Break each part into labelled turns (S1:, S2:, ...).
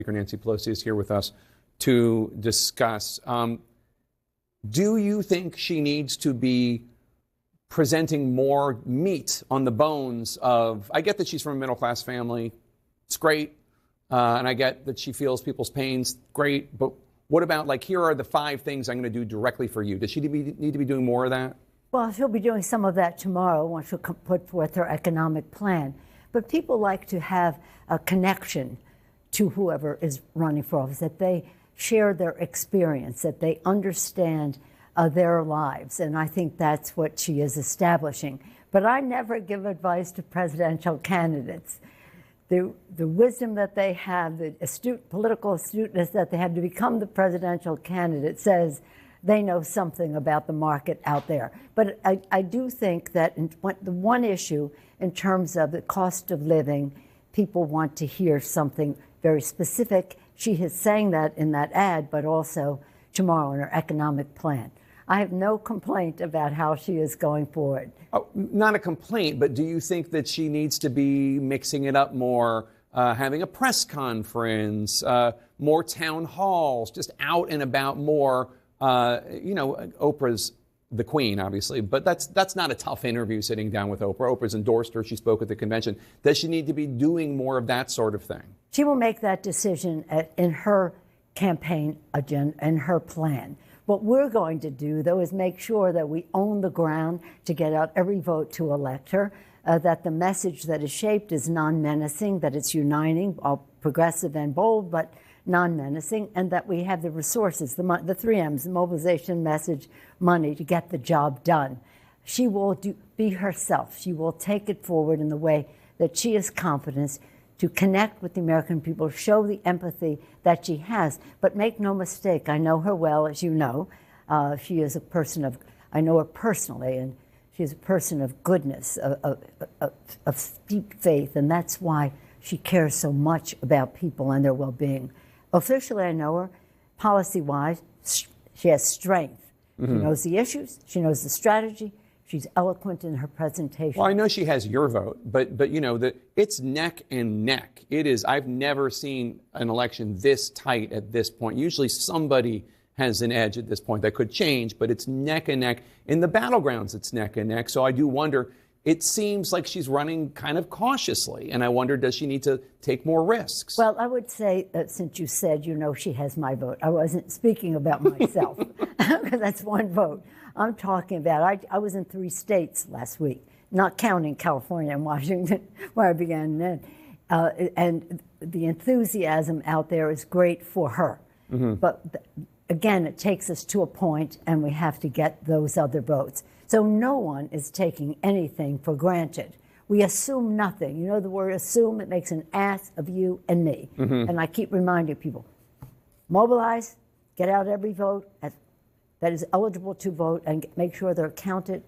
S1: Speaker Nancy Pelosi is here with us to discuss. Do you think she needs to be presenting more meat on the bones of, I get that she's from a middle-class family, it's great, and I get that she feels people's pains, great, but what about, like, here are the 5 things I'm going to do directly for you? Does she need to be doing more of that?
S2: Well, she'll be doing some of that tomorrow once she'll put forth her economic plan. But people like to have a connection to whoever is running for office, that they share their experience, that they understand their lives. And I think that's what she is establishing. But I never give advice to presidential candidates. The wisdom that they have, the political astuteness that they have to become the presidential candidate says they know something about the market out there. But I do think that the one issue in terms of the cost of living, people want to hear something very specific. She is saying that in that ad, but also tomorrow in her economic plan. I have no complaint about how she is going forward.
S1: Oh, not a complaint, but do you think that she needs to be mixing it up more, having a press conference, more town halls, just out and about more? Oprah's the queen, obviously, but that's not a tough interview sitting down with Oprah. Oprah's endorsed her. She spoke at the convention. Does she need to be doing more of that sort of thing?
S2: She will make that decision in her campaign agenda and her plan. What we're going to do, though, is make sure that we own the ground to get out every vote to elect her, that the message that is shaped is non-menacing, that it's uniting, all progressive and bold, but non-menacing, and that we have the resources, the 3 M's, the mobilization, message, money, to get the job done. She will be herself. She will take it forward in the way that she has confidence to connect with the American people, show the empathy that she has. But make no mistake, I know her well, as you know. She is a person of, I know her personally, and she's a person of goodness, of deep faith, and that's why she cares so much about people and their well-being. Officially, I know her. Policy-wise, she has strength. Mm-hmm. She knows the issues. She knows the strategy. She's eloquent in her presentation.
S1: Well, I know she has your vote, but it's neck and neck. It is. I've never seen an election this tight at this point. Usually somebody has an edge at this point. That could change, but it's neck and neck. In the battlegrounds, it's neck and neck. So I do wonder, it seems like she's running kind of cautiously, and I wonder, does she need to take more risks?
S2: Well, I would say, since you said, she has my vote, I wasn't speaking about myself, because that's one vote. I'm talking about, I was in 3 states last week, not counting California and Washington, where I began then. And the enthusiasm out there is great for her. Mm-hmm. But again, it takes us to a point, and we have to get those other votes. So no one is taking anything for granted. We assume nothing. You know the word assume? It makes an ass of you and me. Mm-hmm. And I keep reminding people, mobilize, get out every vote that is eligible to vote, and make sure they're counted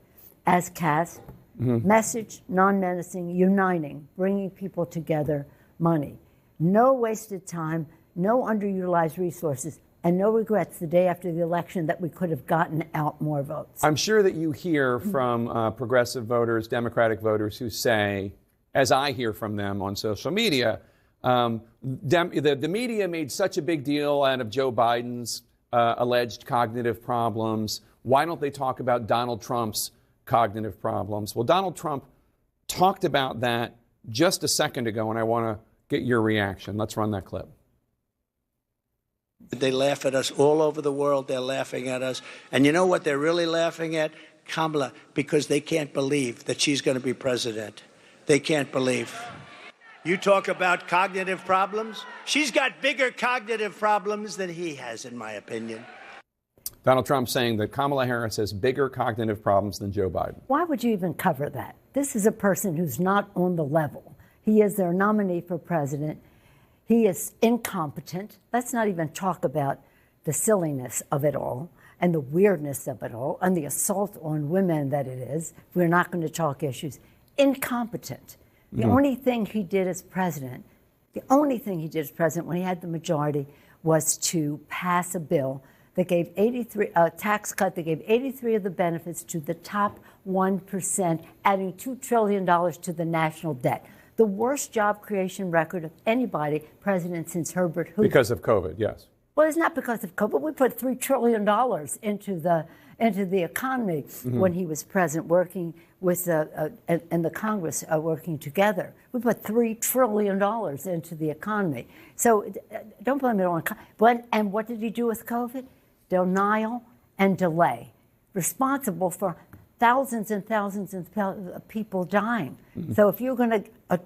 S2: as cast. Mm-hmm. Message, non-menacing, uniting, bringing people together, money. No wasted time, no underutilized resources, and no regrets the day after the election that we could have gotten out more votes.
S1: I'm sure that you hear from progressive voters, Democratic voters who say, as I hear from them on social media, the media made such a big deal out of Joe Biden's alleged cognitive problems. Why don't they talk about Donald Trump's cognitive problems? Well, Donald Trump talked about that just a second ago, and I want to get your reaction. Let's run that clip.
S3: They laugh at us all over the world. They're laughing at us. And you know what they're really laughing at? Kamala, because they can't believe that she's going to be president. They can't believe. You talk about cognitive problems? She's got bigger cognitive problems than he has, in my opinion.
S1: Donald Trump saying that Kamala Harris has bigger cognitive problems than Joe Biden.
S2: Why would you even cover that? This is a person who's not on the level. He is their nominee for president. He is incompetent. Let's not even talk about the silliness of it all and the weirdness of it all and the assault on women that it is. We're not going to talk issues. Incompetent. The only thing he did as president, when he had the majority, was to pass a bill that gave a tax cut that gave 83 of the benefits to the top 1%, adding $2 trillion to the national debt. The worst job creation record of anybody, president since Herbert Hoover.
S1: Because of COVID, yes.
S2: Well, it's not because of COVID. We put $3 trillion into the economy when he was president, working with and the Congress working together. We put $3 trillion into the economy. So don't blame it on COVID. And what did he do with COVID? Denial and delay, responsible for thousands and thousands of people dying. So if you're going to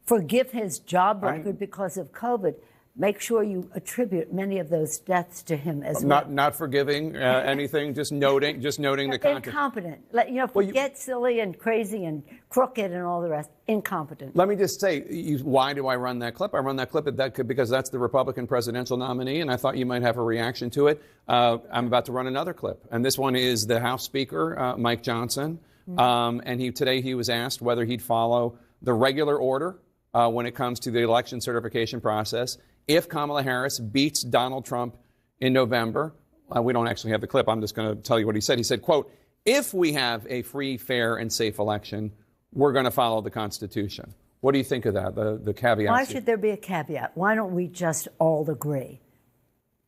S2: forgive his job record because of COVID, make sure you attribute many of those deaths to him as well.
S1: Not forgiving anything, just noting the content.
S2: Incompetent. Forget silly and crazy and crooked and all the rest. Incompetent.
S1: Let me just say, why do I run that clip? I run that clip because that's the Republican presidential nominee, and I thought you might have a reaction to it. I'm about to run another clip, and this one is the House Speaker, Mike Johnson, and today he was asked whether he'd follow the regular order when it comes to the election certification process. If Kamala Harris beats Donald Trump in November, we don't actually have the clip. I'm just going to tell you what he said. He said, quote, if we have a free, fair, and safe election, we're going to follow the Constitution. What do you think of that, the caveat?
S2: Why should there be a caveat? Why don't we just all agree?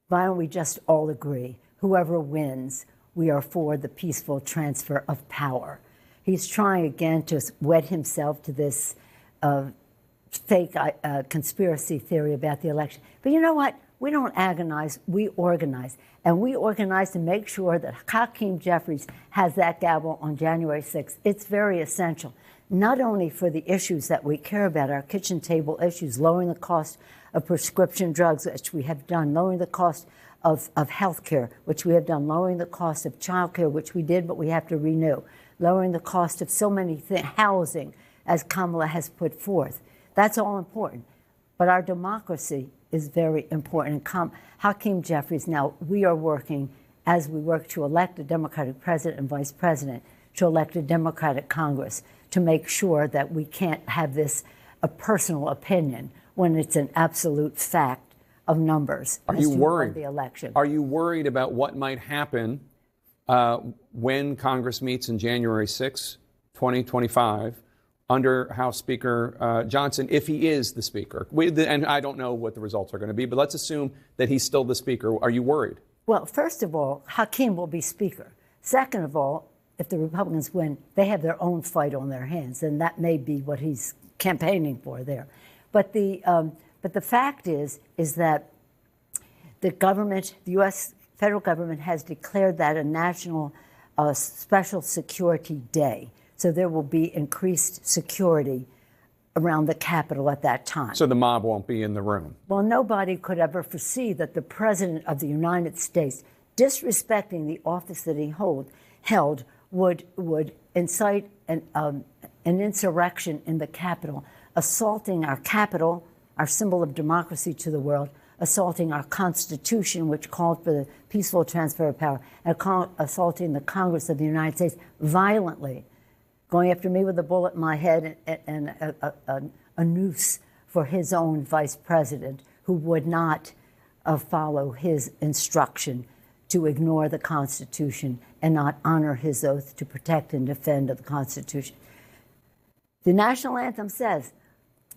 S2: Why don't we just all agree? Whoever wins, we are for the peaceful transfer of power. He's trying again to wed himself to this fake conspiracy theory about the election. But you know what? We don't agonize, we organize. And we organize to make sure that Hakeem Jeffries has that gavel on January 6th. It's very essential, not only for the issues that we care about, our kitchen table issues, lowering the cost of prescription drugs, which we have done, lowering the cost of health care, which we have done, lowering the cost of child care, which we did, but we have to renew, lowering the cost of so many things, housing, as Kamala has put forth. That's all important. But our democracy is very important. Hakeem Jeffries, now we are working, as we work to elect a Democratic president and vice president, to elect a Democratic Congress, to make sure that we can't have this a personal opinion when it's an absolute fact of numbers.
S1: Are you worried?
S2: The election.
S1: Are you worried about what might happen when Congress meets in January 6, 2025? Under House Speaker Johnson, if he is the Speaker. And I don't know what the results are going to be, but let's assume that he's still the Speaker. Are you worried?
S2: Well, first of all, Hakeem will be Speaker. Second of all, if the Republicans win, they have their own fight on their hands, and that may be what he's campaigning for there. But the fact is that the government, the U.S. federal government, has declared that a national special security day. So there will be increased security around the Capitol at that time. So
S1: the mob won't be in the room?
S2: Well, nobody could ever foresee that the President of the United States, disrespecting the office that he held, would incite an insurrection in the Capitol, assaulting our Capitol, our symbol of democracy to the world, assaulting our Constitution, which called for the peaceful transfer of power, and assaulting the Congress of the United States violently, going after me with a bullet in my head and a noose for his own vice president, who would not follow his instruction to ignore the Constitution and not honor his oath to protect and defend the Constitution. The national anthem says,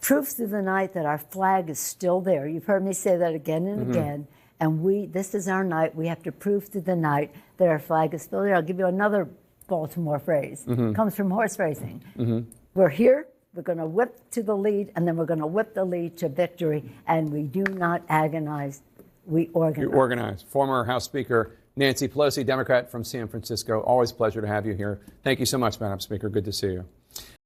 S2: proof through the night that our flag is still there. You've heard me say that again and again. And this is our night. We have to prove through the night that our flag is still there. I'll give you another Baltimore phrase. Comes from horse racing. We're here, we're going to whip to the lead, and then we're going to whip the lead to victory, and we do not agonize, we organize.
S1: You organize. Former House Speaker Nancy Pelosi, Democrat from San Francisco. Always a pleasure to have you here. Thank you so much, Madam Speaker. Good to see you.